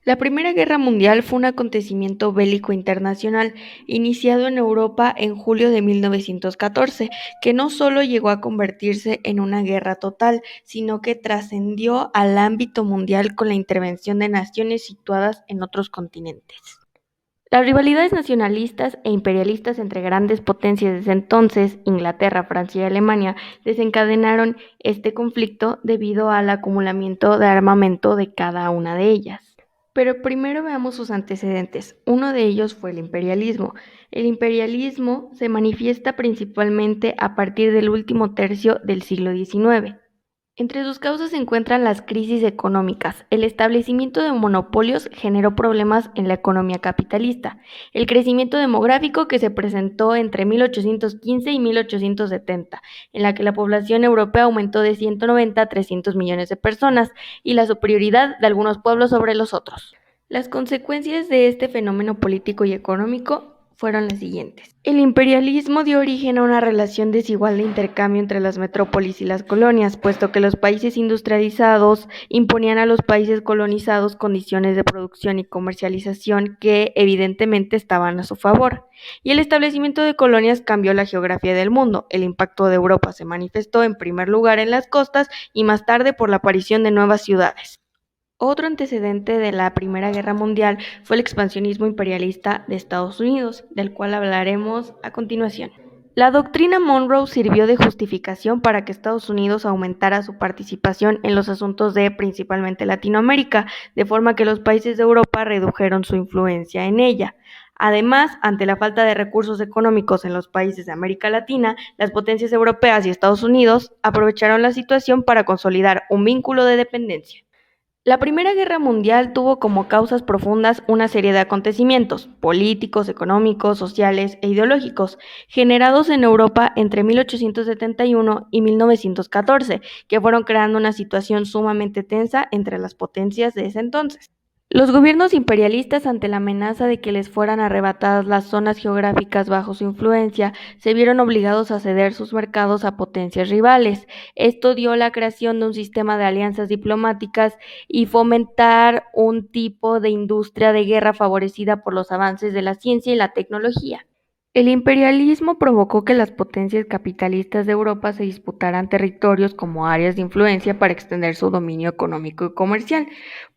La Primera Guerra Mundial fue un acontecimiento bélico internacional iniciado en Europa en julio de 1914, que no solo llegó a convertirse en una guerra total, sino que trascendió al ámbito mundial con la intervención de naciones situadas en otros continentes. Las rivalidades nacionalistas e imperialistas entre grandes potencias de ese entonces, Inglaterra, Francia y Alemania, desencadenaron este conflicto debido al acumulamiento de armamento de cada una de ellas. Pero primero veamos sus antecedentes. Uno de ellos fue el imperialismo. El imperialismo se manifiesta principalmente a partir del último tercio del siglo XIX. Entre sus causas se encuentran las crisis económicas. El establecimiento de monopolios generó problemas en la economía capitalista. El crecimiento demográfico que se presentó entre 1815 y 1870, en la que la población europea aumentó de 190 a 300 millones de personas, y la superioridad de algunos pueblos sobre los otros. Las consecuencias de este fenómeno político y económico fueron las siguientes. El imperialismo dio origen a una relación desigual de intercambio entre las metrópolis y las colonias, puesto que los países industrializados imponían a los países colonizados condiciones de producción y comercialización que evidentemente estaban a su favor. Y el establecimiento de colonias cambió la geografía del mundo. El impacto de Europa se manifestó en primer lugar en las costas y más tarde por la aparición de nuevas ciudades. Otro antecedente de la Primera Guerra Mundial fue el expansionismo imperialista de Estados Unidos, del cual hablaremos a continuación. La doctrina Monroe sirvió de justificación para que Estados Unidos aumentara su participación en los asuntos de principalmente Latinoamérica, de forma que los países de Europa redujeron su influencia en ella. Además, ante la falta de recursos económicos en los países de América Latina, las potencias europeas y Estados Unidos aprovecharon la situación para consolidar un vínculo de dependencia. La Primera Guerra Mundial tuvo como causas profundas una serie de acontecimientos políticos, económicos, sociales e ideológicos generados en Europa entre 1871 y 1914, que fueron creando una situación sumamente tensa entre las potencias de ese entonces. Los gobiernos imperialistas, ante la amenaza de que les fueran arrebatadas las zonas geográficas bajo su influencia, se vieron obligados a ceder sus mercados a potencias rivales. Esto dio la creación de un sistema de alianzas diplomáticas y fomentar un tipo de industria de guerra favorecida por los avances de la ciencia y la tecnología. El imperialismo provocó que las potencias capitalistas de Europa se disputaran territorios como áreas de influencia para extender su dominio económico y comercial,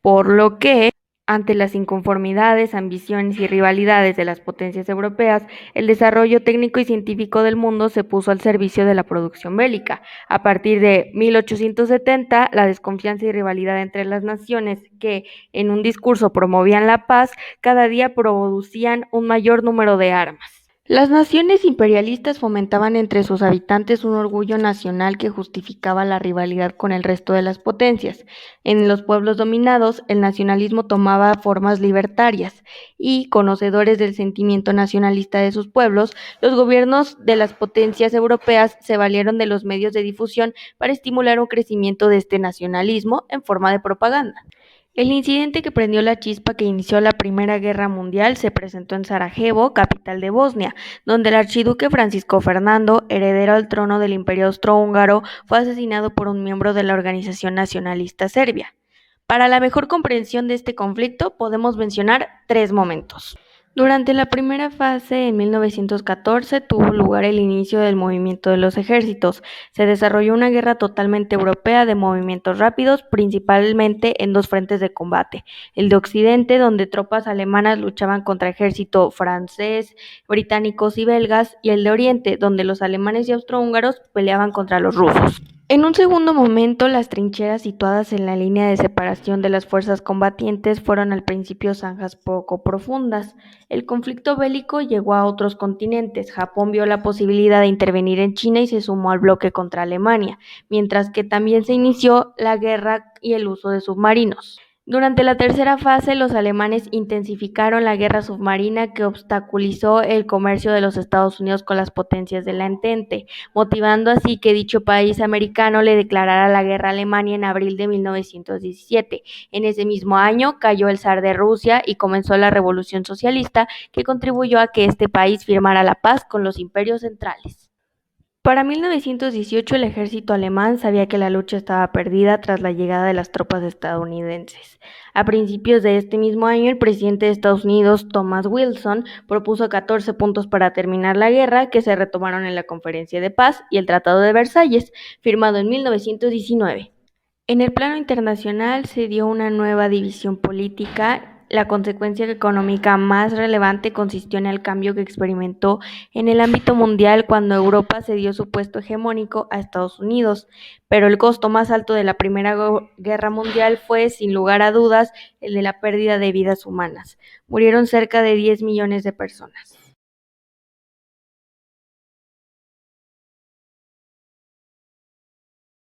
por lo que ante las inconformidades, ambiciones y rivalidades de las potencias europeas, el desarrollo técnico y científico del mundo se puso al servicio de la producción bélica. A partir de 1870, la desconfianza y rivalidad entre las naciones que, en un discurso, promovían la paz, cada día producían un mayor número de armas. Las naciones imperialistas fomentaban entre sus habitantes un orgullo nacional que justificaba la rivalidad con el resto de las potencias. En los pueblos dominados, el nacionalismo tomaba formas libertarias y, conocedores del sentimiento nacionalista de sus pueblos, los gobiernos de las potencias europeas se valieron de los medios de difusión para estimular un crecimiento de este nacionalismo en forma de propaganda. El incidente que prendió la chispa que inició la Primera Guerra Mundial se presentó en Sarajevo, capital de Bosnia, donde el archiduque Francisco Fernando, heredero al trono del Imperio Austrohúngaro, fue asesinado por un miembro de la organización nacionalista serbia. Para la mejor comprensión de este conflicto podemos mencionar tres momentos. Durante la primera fase, en 1914, tuvo lugar el inicio del movimiento de los ejércitos. Se desarrolló una guerra totalmente europea de movimientos rápidos, principalmente en dos frentes de combate: el de Occidente, donde tropas alemanas luchaban contra ejército francés, británicos y belgas, y el de Oriente, donde los alemanes y austrohúngaros peleaban contra los rusos. En un segundo momento, las trincheras situadas en la línea de separación de las fuerzas combatientes fueron al principio zanjas poco profundas. El conflicto bélico llegó a otros continentes. Japón vio la posibilidad de intervenir en China y se sumó al bloque contra Alemania, mientras que también se inició la guerra y el uso de submarinos. Durante la tercera fase, los alemanes intensificaron la guerra submarina que obstaculizó el comercio de los Estados Unidos con las potencias de la Entente, motivando así que dicho país americano le declarara la guerra a Alemania en abril de 1917. En ese mismo año cayó el zar de Rusia y comenzó la Revolución Socialista, que contribuyó a que este país firmara la paz con los imperios centrales. Para 1918 el ejército alemán sabía que la lucha estaba perdida tras la llegada de las tropas estadounidenses. A principios de este mismo año, el presidente de Estados Unidos, Thomas Wilson, propuso 14 puntos para terminar la guerra, que se retomaron en la Conferencia de Paz y el Tratado de Versalles, firmado en 1919. En el plano internacional se dio una nueva división política. La consecuencia económica más relevante consistió en el cambio que experimentó en el ámbito mundial cuando Europa cedió su puesto hegemónico a Estados Unidos, pero el costo más alto de la Primera Guerra Mundial fue, sin lugar a dudas, el de la pérdida de vidas humanas. Murieron cerca de 10 millones de personas.